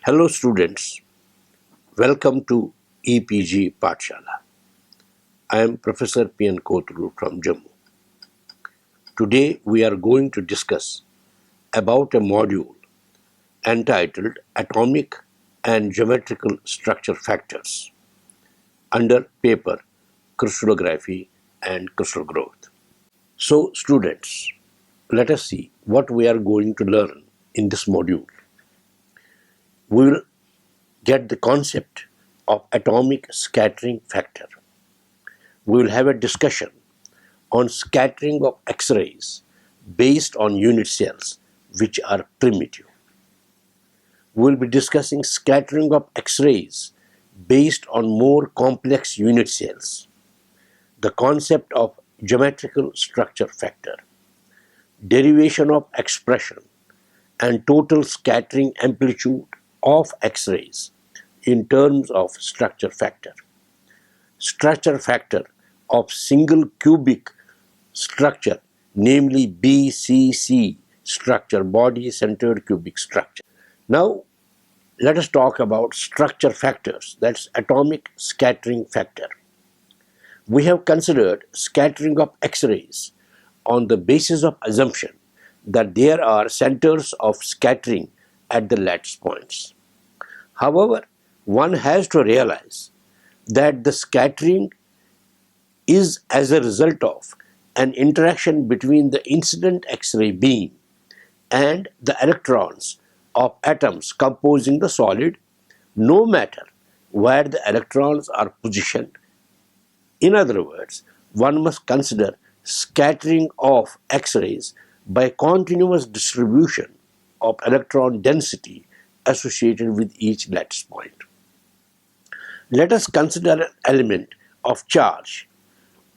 Hello students, welcome to EPG Pathshala. I am Professor P03 from Jammu. Today we are going to discuss about a module entitled Atomic and Geometrical Structure Factors under paper Crystallography and Crystal Growth. So students, let us see what we are going to learn in this module. We will get the concept of atomic scattering factor. We will have a discussion on scattering of X-rays based on unit cells which are primitive. We will be discussing scattering of X-rays based on more complex unit cells, the concept of geometrical structure factor, derivation of expression and total scattering amplitude of X-rays in terms of structure factor of single cubic structure, namely BCC structure, body centered cubic structure. Now let us talk about structure factors, that's atomic scattering factor. We have considered scattering of X-rays on the basis of assumption that there are centers of scattering at the lattice points. However, one has to realize that the scattering is as a result of an interaction between the incident X-ray beam and the electrons of atoms composing the solid, no matter where the electrons are positioned. In other words, one must consider scattering of X-rays by continuous distribution of electron density associated with each lattice point. Let us consider an element of charge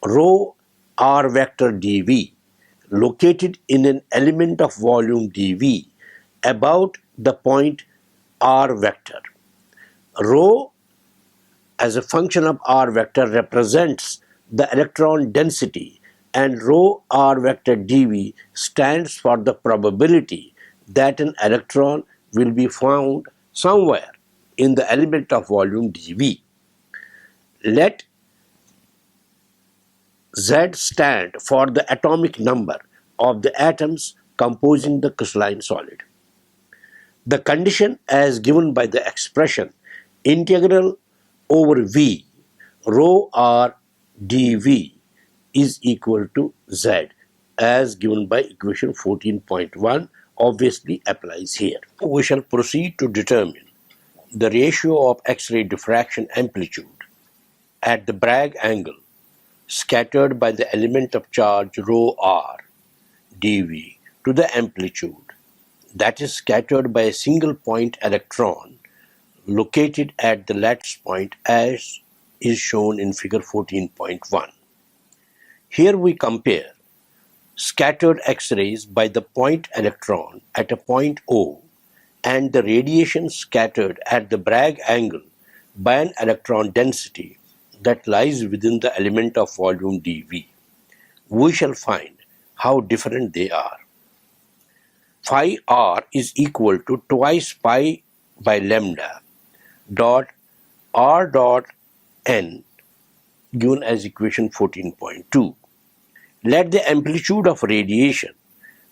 rho r vector dV located in an element of volume dV about the point r vector. Rho as a function of r vector represents the electron density and rho r vector dV stands for the probability that an electron will be found somewhere in the element of volume dV. Let Z stand for the atomic number of the atoms composing the crystalline solid. The condition as given by the expression integral over V rho r dV is equal to Z as given by equation 14.1 obviously applies here. We shall proceed to determine the ratio of X-ray diffraction amplitude at the Bragg angle scattered by the element of charge rho r dV to the amplitude that is scattered by a single point electron located at the lattice point as is shown in figure 14.1. Here we compare scattered X-rays by the point electron at a point O and the radiation scattered at the Bragg angle by an electron density that lies within the element of volume dV. We shall find how different they are. Phi r is equal to twice pi by lambda dot r dot n given as equation 14.2. Let the amplitude of radiation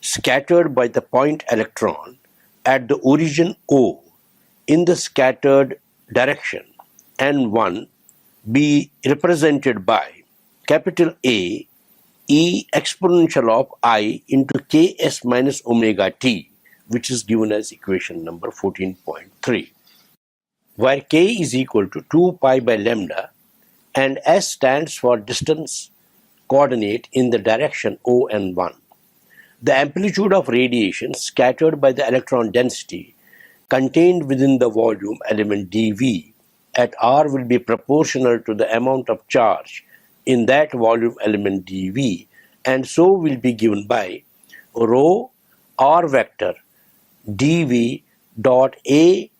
scattered by the point electron at the origin O in the scattered direction n1 be represented by capital A e exponential of I into ks minus omega t, which is given as equation number 14.3, where k is equal to 2 pi by lambda and s stands for distance coordinate in the direction O and 1. The amplitude of radiation scattered by the electron density contained within the volume element dV at r will be proportional to the amount of charge in that volume element dV, and so will be given by rho r vector dV dot a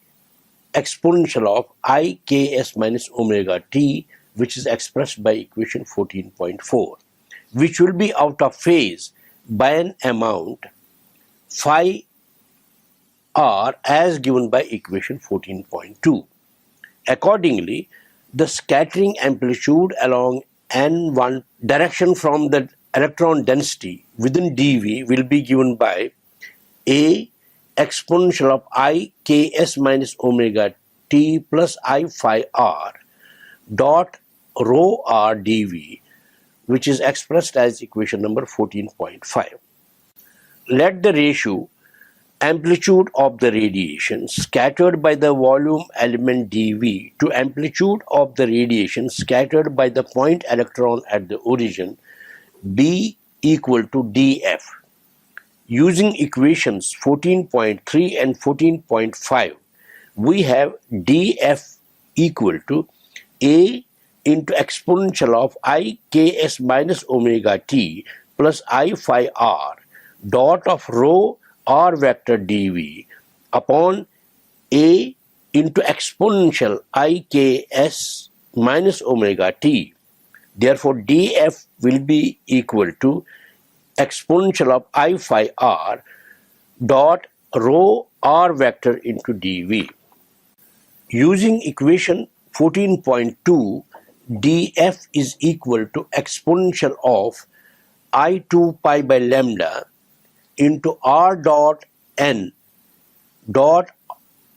exponential of I ks minus omega t, which is expressed by equation 14.4, which will be out of phase by an amount phi r as given by equation 14.2. Accordingly, the scattering amplitude along n1 direction from the electron density within dV will be given by a exponential of I ks minus omega t plus I phi r dot rho r dV, which is expressed as equation number 14.5. Let the ratio amplitude of the radiation scattered by the volume element dV to amplitude of the radiation scattered by the point electron at the origin be equal to dF. Using equations 14.3 and 14.5, we have dF equal to A into exponential of I ks minus omega t plus I phi r dot of rho r vector dV upon A into exponential I ks minus omega t. Therefore, dF will be equal to exponential of I phi r dot rho r vector into dV. Using equation 14.2, dF is equal to exponential of I2 pi by lambda into r dot n dot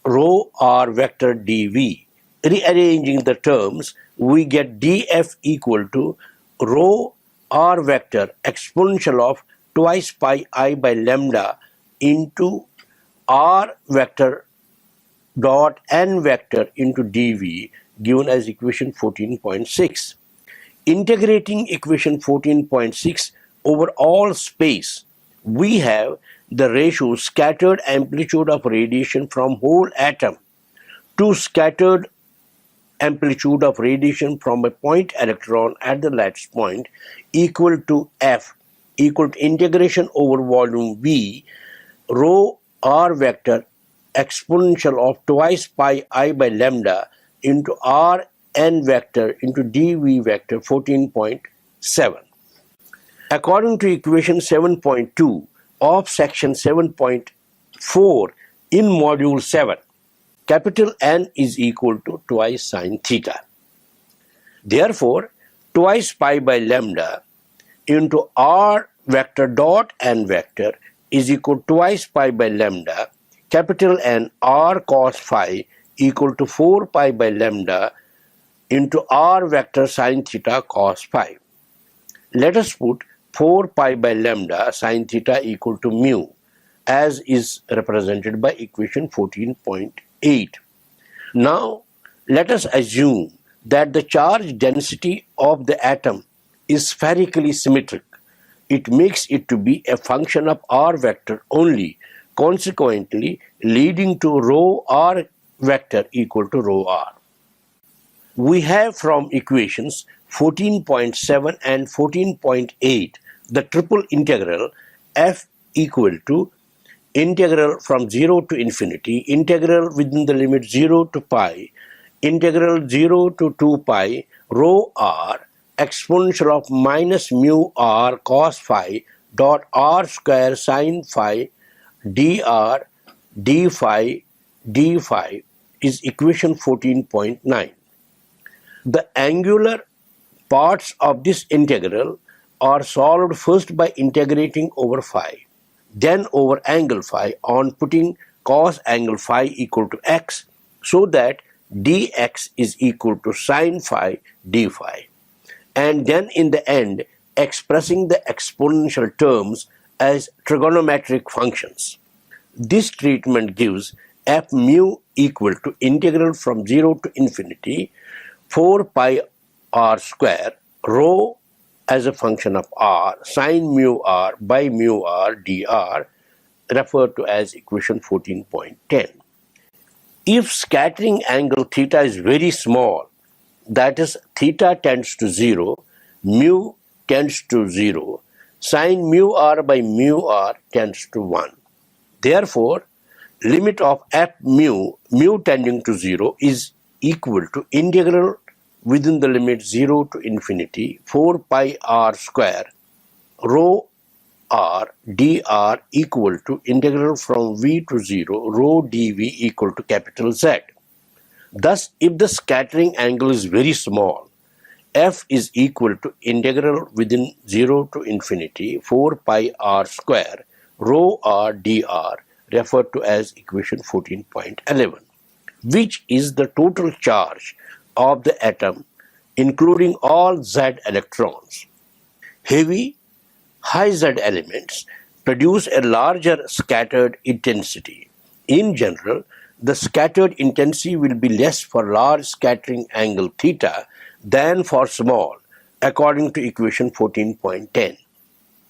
rho r vector dV. Rearranging the terms, we get dF equal to rho r vector exponential of twice pi I by lambda into r vector dot n vector into dV, given as equation 14.6. Integrating equation 14.6 over all space, we have the ratio scattered amplitude of radiation from whole atom to scattered amplitude of radiation from a point electron at the lattice point equal to F equal to integration over volume V rho r vector exponential of twice pi I by lambda into r n vector into dV vector 14.7. According to equation 7.2 of section 7.4 in module 7, capital N is equal to twice sine theta. Therefore, twice pi by lambda into r vector dot n vector is equal to twice pi by lambda capital N r cos phi equal to 4 pi by lambda into r vector sine theta cos phi. Let us put 4 pi by lambda sine theta equal to mu, as is represented by equation 14.8. Now, let us assume that the charge density of the atom is spherically symmetric. It makes it to be a function of r vector only, consequently leading to rho r vector equal to rho r. We have from equations 14.7 and 14.8 the triple integral f equal to integral from 0 to infinity, integral within the limit 0 to pi, integral 0 to 2 pi, rho r, exponential of minus mu r cos phi dot r square sine phi dr d phi d phi is equation 14.9. The angular parts of this integral are solved first by integrating over phi, then over angle phi on putting cos angle phi equal to x, so that dx is equal to sine phi d phi, and then in the end expressing the exponential terms as trigonometric functions. This treatment gives f mu equal to integral from 0 to infinity 4 pi r square rho as a function of r sine mu r by mu r dr, referred to as equation 14.10. If scattering angle theta is very small, that is theta tends to 0, mu tends to 0, sine mu r by mu r tends to 1. Therefore, limit of f mu tending to 0 is equal to integral within the limit 0 to infinity 4 pi r square rho r dr equal to integral from v to 0 rho dv equal to capital Z. Thus, if the scattering angle is very small, f is equal to integral within 0 to infinity 4 pi r square rho r dr, referred to as equation 14.11, which is the total charge of the atom including all Z electrons. Heavy, high Z elements produce a larger scattered intensity. In general, the scattered intensity will be less for large scattering angle theta than for small, according to equation 14.10.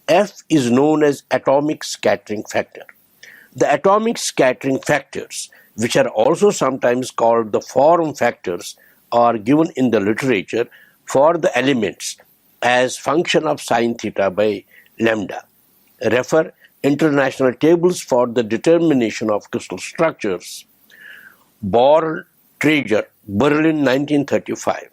F is known as atomic scattering factor. The atomic scattering factors, which are also sometimes called the form factors, are given in the literature for the elements as function of sine theta by lambda. Refer international tables for the determination of crystal structures. Born Traeger, Berlin 1935.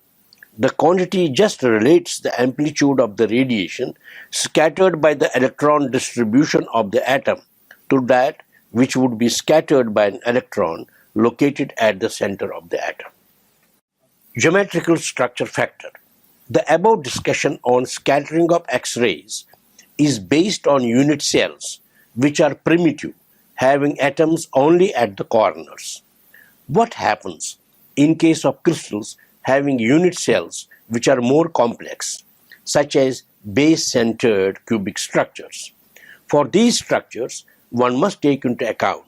The quantity just relates the amplitude of the radiation scattered by the electron distribution of the atom to that which would be scattered by an electron located at the center of the atom. Geometrical structure factor. The above discussion on scattering of X-rays is based on unit cells, which are primitive, having atoms only at the corners. What happens in case of crystals having unit cells which are more complex, such as base-centered cubic structures? For these structures, one must take into account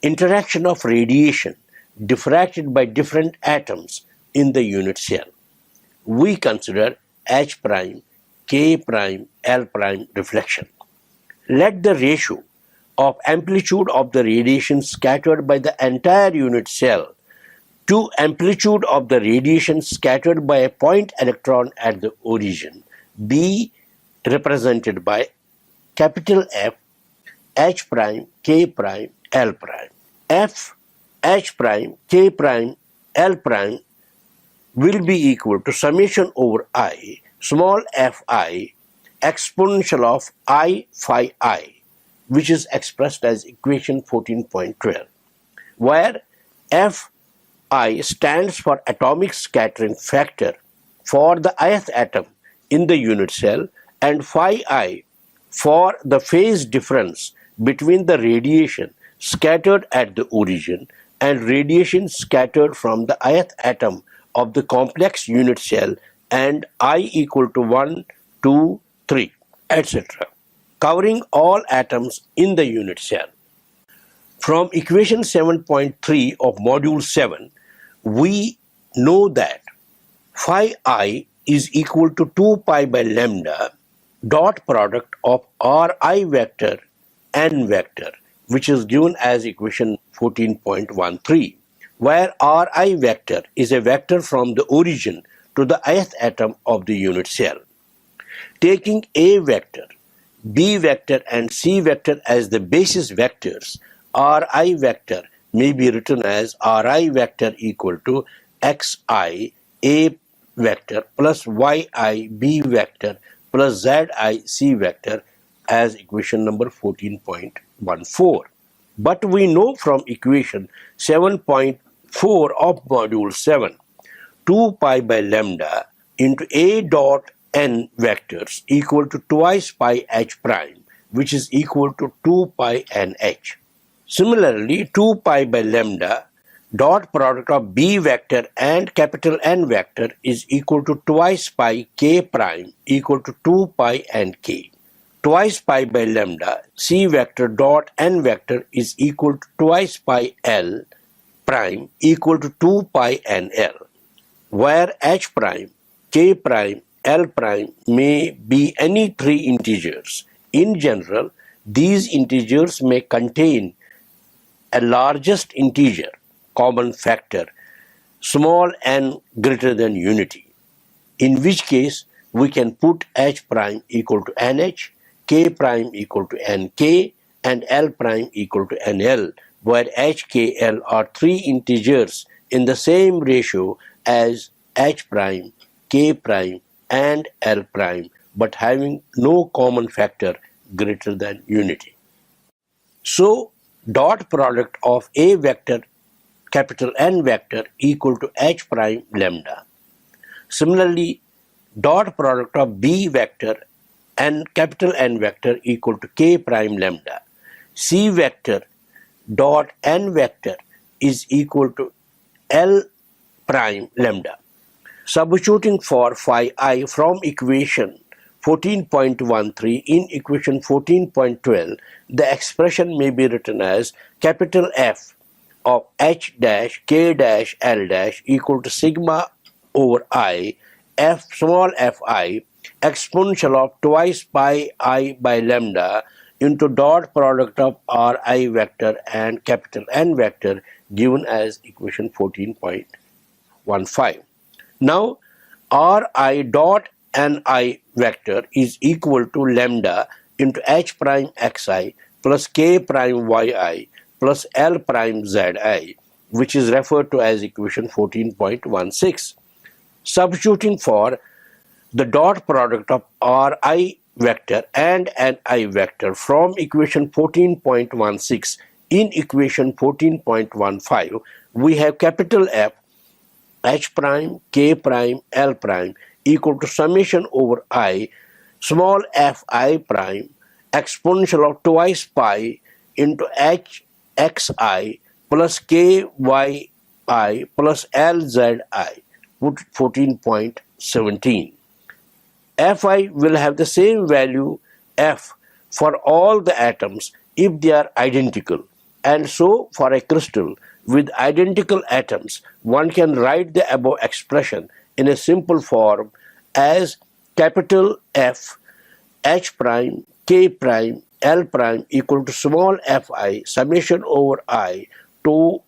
interaction of radiation diffracted by different atoms in the unit cell. We consider H prime, K prime, L prime reflection. Let the ratio of amplitude of the radiation scattered by the entire unit cell to amplitude of the radiation scattered by a point electron at the origin be represented by capital F, H prime, K prime, L prime. F, H prime, K prime, L prime will be equal to summation over I, small fi, exponential of I phi I, which is expressed as equation 14.12, where Fi stands for atomic scattering factor for the ith atom in the unit cell and phi I for the phase difference between the radiation scattered at the origin and radiation scattered from the ith atom of the complex unit cell, and I equal to 1, 2, 3, etc., covering all atoms in the unit cell. From equation 7.3 of module 7, we know that phi I is equal to 2 pi by lambda dot product of Ri vector n vector, which is given as equation 14.13, where Ri vector is a vector from the origin to the ith atom of the unit cell. Taking A vector, B vector and C vector as the basis vectors, Ri vector may be written as Ri vector equal to xi A vector plus yi B vector plus zi C vector as equation number 14.14. But we know from equation 7.4 of module 7, 2 pi by lambda into A dot n vectors equal to twice pi h prime, which is equal to 2 pi nh. Similarly, 2 pi by lambda dot product of B vector and capital N vector is equal to twice pi k prime equal to 2 pi nk. Twice pi by lambda C vector dot n vector is equal to twice pi L prime equal to 2 pi nl, where h prime, k prime, L prime may be any three integers. In general, these integers may contain a largest integer, common factor, small n greater than unity, in which case we can put h prime equal to nh, k prime equal to nk, and L prime equal to nl, where h, k, l are three integers in the same ratio as h prime, k prime, and L prime, but having no common factor greater than unity. So, dot product of A vector capital N vector equal to H prime lambda. Similarly, dot product of B vector and capital N vector equal to K prime lambda. C vector dot N vector is equal to L prime lambda. Substituting for phi I from equation 14.13 in equation 14.12, the expression may be written as capital F of H dash K dash L dash equal to sigma over I F small fi exponential of twice pi I by lambda into dot product of Ri vector and capital N vector given as equation 14.15. Now, Ri dot Ni vector is equal to lambda into H prime xi plus K prime yi plus L prime zi, which is referred to as equation 14.16. Substituting for the dot product of Ri vector and Ni vector from equation 14.16 in equation 14.15, we have capital F H prime, K prime, L prime equal to summation over I small fi prime exponential of twice pi into H xi plus K yi plus L zi, put 14.17. Fi will have the same value F for all the atoms if they are identical, and so for a crystal with identical atoms, one can write the above expression in a simple form as capital F H prime K prime L prime equal to small fi summation over I to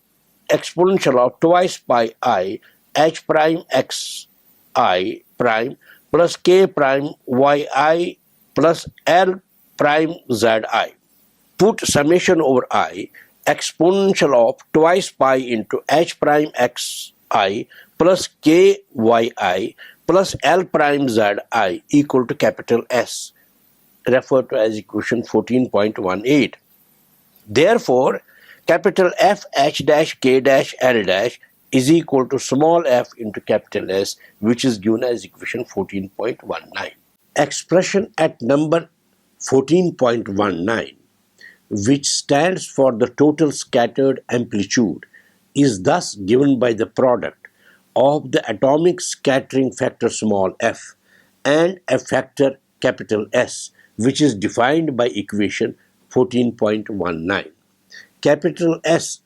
exponential of twice pi I H prime x I prime plus K prime yi plus L prime zi. Put summation over I exponential of twice pi into H prime xi plus K yi plus L prime zi equal to capital S, referred to as equation 14.18. Therefore, capital F H dash K dash L dash is equal to small f into capital S, which is given as equation 14.19. Expression at number 14.19, which stands for the total scattered amplitude, is thus given by the product of the atomic scattering factor small f and a factor capital S, which is defined by equation 14.19. Capital S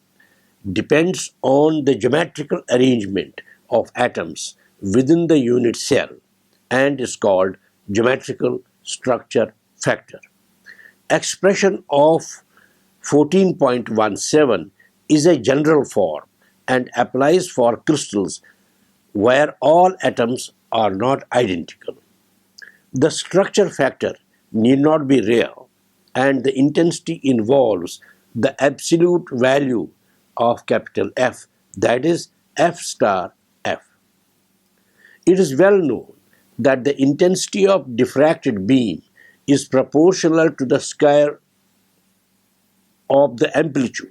depends on the geometrical arrangement of atoms within the unit cell and is called geometrical structure factor. Expression of 14.17 is a general form and applies for crystals where all atoms are not identical. The structure factor need not be real, and the intensity involves the absolute value of capital F, that is F star F. It is well known that the intensity of diffracted beam is proportional to the square of the amplitude.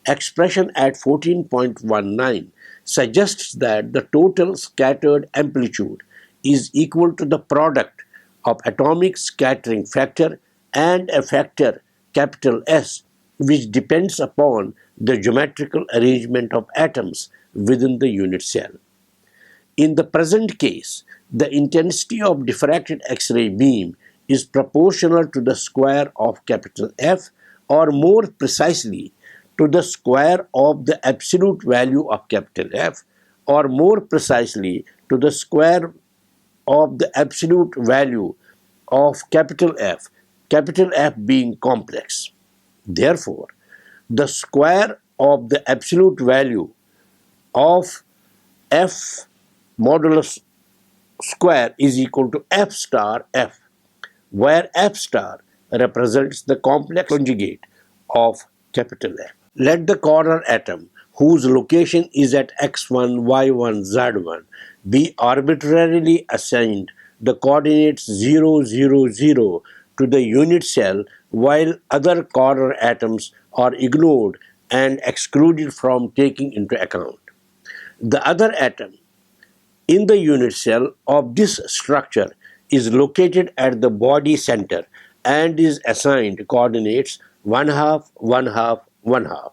Expression at 14.19 suggests that the total scattered amplitude is equal to the product of atomic scattering factor and a factor capital S, which depends upon the geometrical arrangement of atoms within the unit cell. In the present case, the intensity of diffracted X-ray beam is proportional to the square of capital F, or more precisely to the square of the absolute value of capital F, or more precisely to the square of the absolute value of capital F being complex. Therefore, the square of the absolute value of F modulus square is equal to F star F, where F star represents the complex conjugate of capital F. Let the corner atom, whose location is at x1, y1, z1, be arbitrarily assigned the coordinates 0, 0, 0 to the unit cell, while other corner atoms are ignored and excluded from taking into account. The other atom in the unit cell of this structure is located at the body center and is assigned coordinates 1 half, 1 half, 1 half.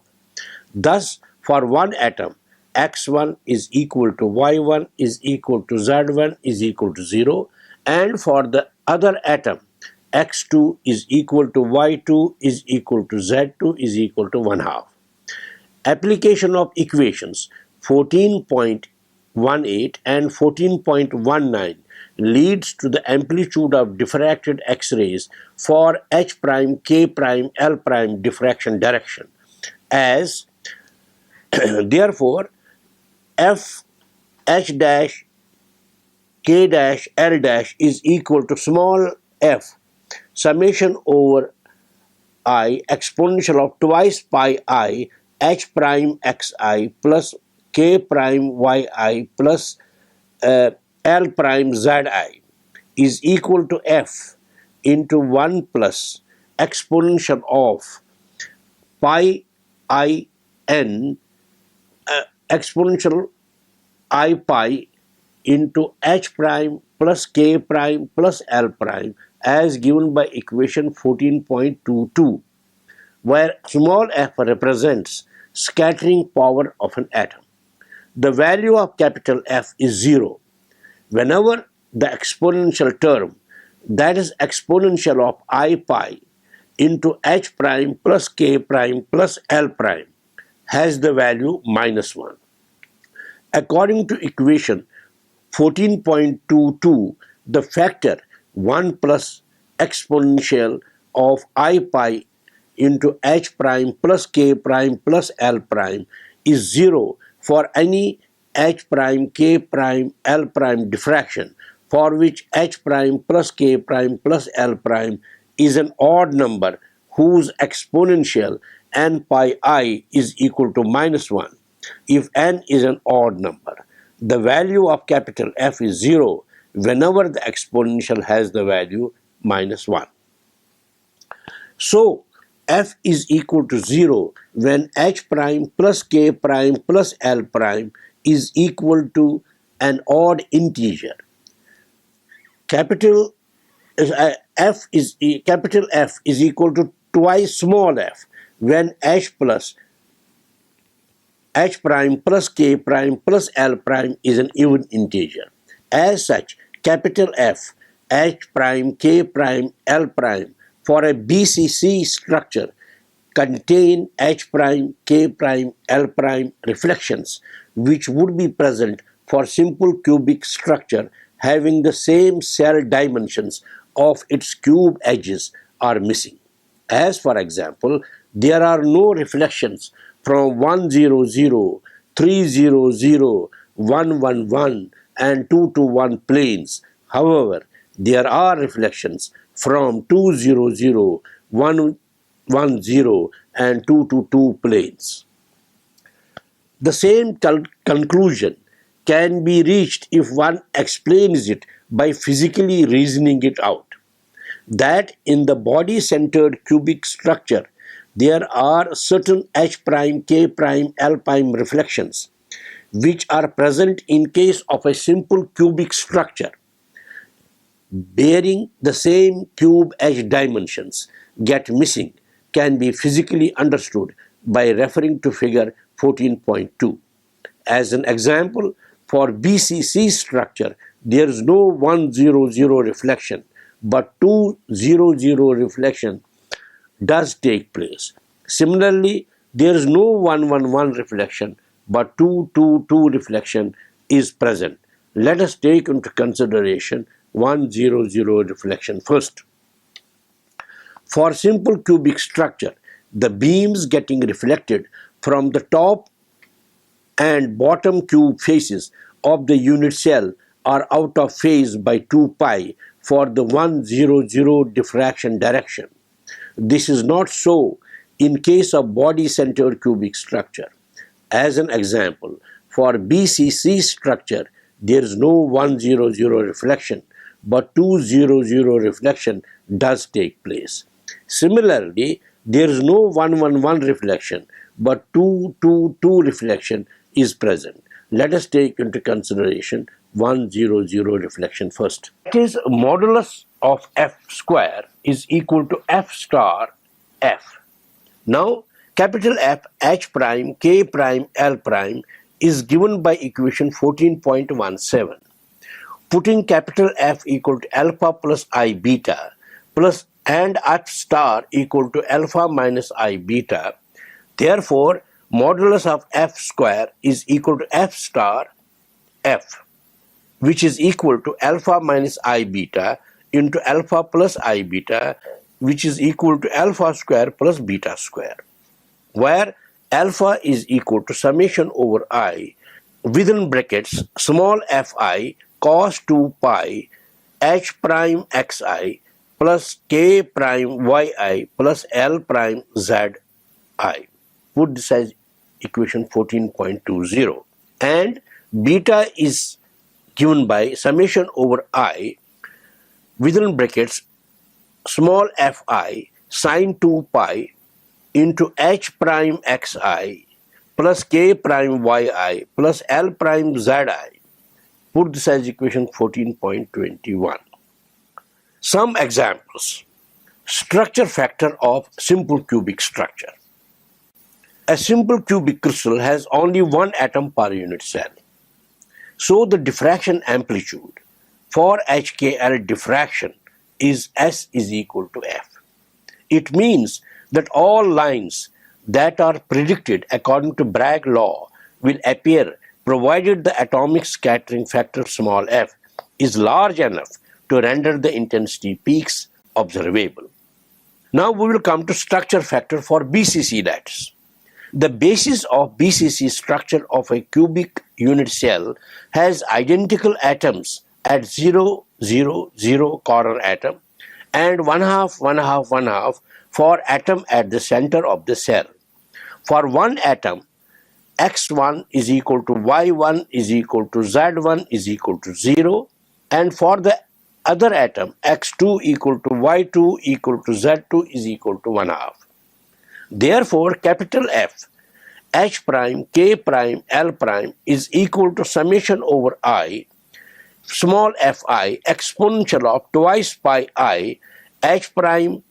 Thus, for one atom, x1 is equal to y1 is equal to z1 is equal to 0, and for the other atom, x2 is equal to y2 is equal to z2 is equal to 1 half. Application of equations 14.18 and 14.19 leads to the amplitude of diffracted X-rays for H prime, K prime, L prime diffraction direction as therefore F H dash K dash L dash is equal to small f summation over I exponential of twice pi I H prime xi plus K prime yi plus L prime zi is equal to f into 1 plus exponential of pi I n exponential I pi into H prime plus K prime plus L prime as given by equation 14.22, where small f represents scattering power of an atom. The value of capital F is 0 whenever the exponential term, that is exponential of I pi into H prime plus K prime plus L prime, has the value -1. According to equation 14.22, the factor 1 plus exponential of I pi into H prime plus K prime plus L prime is 0 for any H prime, K prime, L prime diffraction for which H prime plus K prime plus L prime is an odd number whose exponential n pi I is equal to -1. If n is an odd number, the value of capital F is 0 whenever the exponential has the value -1. So, F is equal to 0 when H prime plus K prime plus L prime is equal to an odd integer. Capital F is equal to twice small f when H prime plus K prime plus L prime is an even integer. As such, capital F, H prime, K prime, L prime for a BCC structure contain H prime, K prime, L prime reflections which would be present for simple cubic structure having the same cell dimensions of its cube edges are missing. As for example, there are no reflections from 100, 300, 111 and 221 planes. However, there are reflections from 200, 110 and 222 planes. The same conclusion can be reached if one explains it by physically reasoning it out. That in the body-centered cubic structure, there are certain H prime, K prime, L prime reflections which are present in case of a simple cubic structure bearing the same cube edge dimensions get missing can be physically understood by referring to figure 14.2. As an example, for BCC structure, there is no 100 reflection, but 200 reflection does take place. Similarly, there is no 111 reflection, but 222 reflection is present. Let us take into consideration 100 reflection first. For simple cubic structure, the beams getting reflected from the top and bottom cube faces of the unit cell are out of phase by 2 pi for the 100 diffraction direction. This is not so in case of body-centered cubic structure. As an example, for BCC structure, there is no 100 reflection, but 200 reflection does take place. Similarly, there is no 111 reflection, but 222 reflection is present. Let us take into consideration 100 reflection first. That is, modulus of f square is equal to f star f. Now, capital F, H prime, K prime, L prime is given by equation 14.17. Putting capital F equal to alpha plus I beta plus and F star equal to alpha minus I beta, therefore, modulus of F square is equal to F star F, which is equal to alpha minus I beta into alpha plus I beta, which is equal to alpha square plus beta square, where alpha is equal to summation over I within brackets small fi cos 2 pi h prime xi plus k prime yi plus l prime zi. Put this as equation 14.20, and beta is given by summation over I within brackets small fi sin 2 pi into h prime xi plus k prime yi plus l prime zi. Put this as equation 14.21. Some examples. Structure factor of simple cubic structure. A simple cubic crystal has only one atom per unit cell. So the diffraction amplitude for HKL diffraction is S is equal to F. It means that all lines that are predicted according to Bragg law will appear provided the atomic scattering factor small f is large enough to render the intensity peaks observable. Now we will come to structure factor for BCC lattice. The basis of BCC structure of a cubic unit cell has identical atoms at 0, 0, 0 corner atom and 1/2, 1/2, 1/2 for atom at the center of the cell. For one atom, x1 is equal to y1 is equal to z1 is equal to 0, and for the other atom, x2 equal to y2 equal to z2 is equal to 1/2. Therefore, capital F, H prime, K prime, L prime is equal to summation over I, small fi exponential of twice pi I, H prime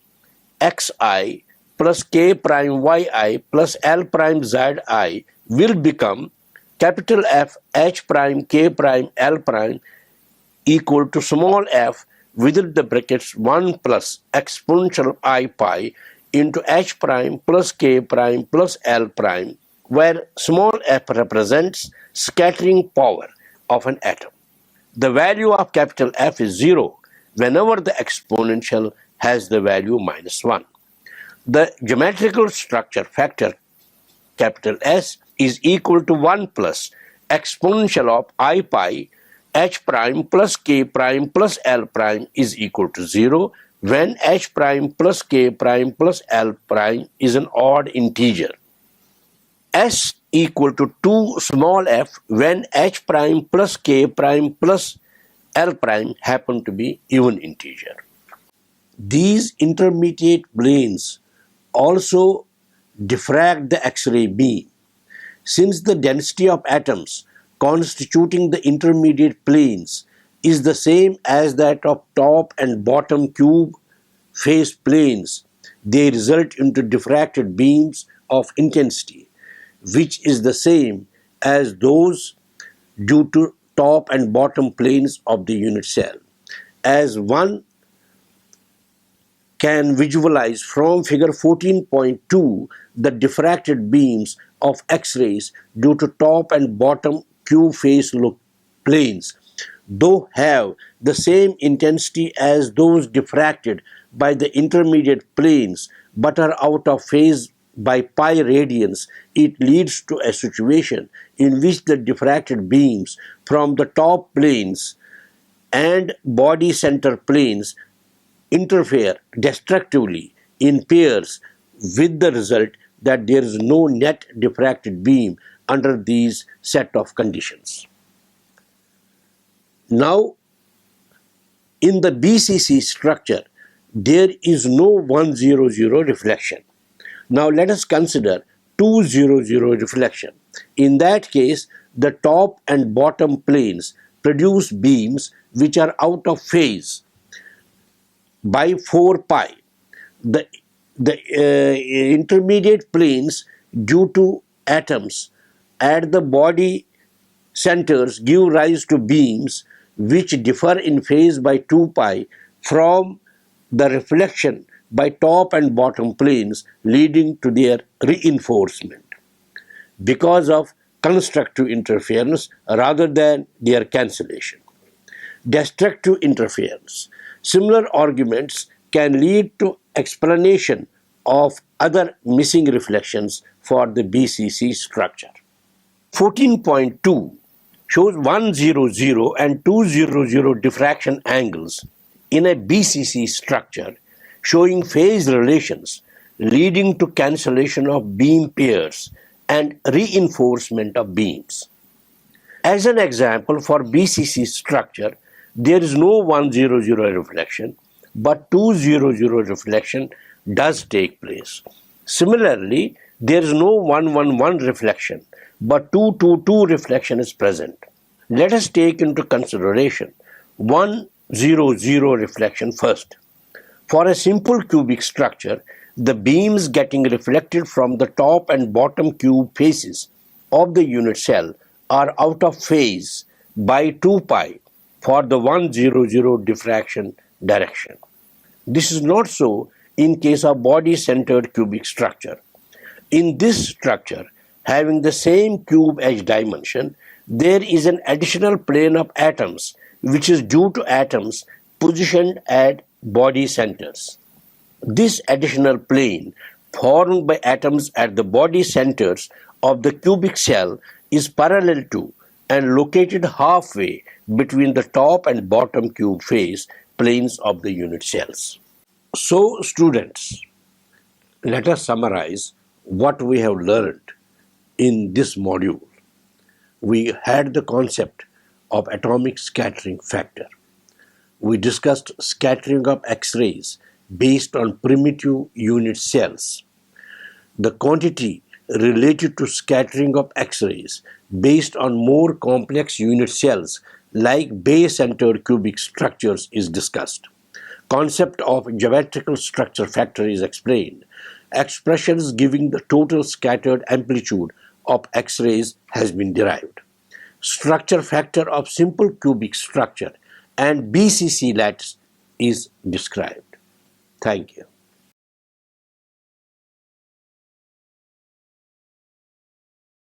xi plus K prime yi plus L prime zi will become capital F, H prime, K prime, L prime equal to small f within the brackets 1 plus exponential I pi into H prime plus K prime plus L prime, where small f represents scattering power of an atom. The value of capital F is 0 whenever the exponential has the value -1. The geometrical structure factor capital S is equal to 1 plus exponential of I pi H prime plus K prime plus L prime is equal to 0 when H prime plus K prime plus L prime is an odd integer. S equal to 2 small f when H prime plus K prime plus L prime happen to be even integer. These intermediate planes also diffract the X-ray beam. Since the density of atoms constituting the intermediate planes is the same as that of top and bottom cube face planes, they result into diffracted beams of intensity, which is the same as those due to top and bottom planes of the unit cell. As one can visualize from figure 14.2, the diffracted beams of X-rays due to top and bottom cube face planes, though have the same intensity as those diffracted by the intermediate planes but are out of phase by pi radians, it leads to a situation in which the diffracted beams from the top planes and body center planes interfere destructively in pairs, with the result that there is no net diffracted beam under these set of conditions. Now In the BCC structure, there is no 100 reflection. Now let us consider 200 reflection. In that case, the top and bottom planes produce beams which are out of phase by 4 pi. The intermediate planes due to atoms at the body centers give rise to beams which differ in phase by 2 pi from the reflection by top and bottom planes, leading to their reinforcement because of constructive interference rather than their cancellation. Destructive interference. Similar arguments can lead to explanation of other missing reflections for the BCC structure. 14.2 shows 100 and 200 diffraction angles in a BCC structure showing phase relations leading to cancellation of beam pairs and reinforcement of beams. As an example, for BCC structure, there is no 100 reflection, but 200 reflection does take place. Similarly, there is no 111 reflection, but 222 reflection is present. Let us take into consideration 100 reflection first. For a simple cubic structure, the beams getting reflected from the top and bottom cube faces of the unit cell are out of phase by 2 pi for the 100 diffraction direction. This is not so in case of body-centered cubic structure. In this structure, having the same cube edge dimension, there is an additional plane of atoms which is due to atoms positioned at body centers. This additional plane formed by atoms at the body centers of the cubic cell is parallel to and located halfway between the top and bottom cube face planes of the unit cells. So, students, let us summarize what we have learned in this module. We had the concept of atomic scattering factor. We discussed scattering of X-rays based on primitive unit cells. The quantity related to scattering of X-rays based on more complex unit cells like bay-centered cubic structures is discussed. Concept of geometrical structure factor is explained. Expressions giving the total scattered amplitude of X-rays has been derived. Structure factor of simple cubic structure and BCC lattice is described. Thank you.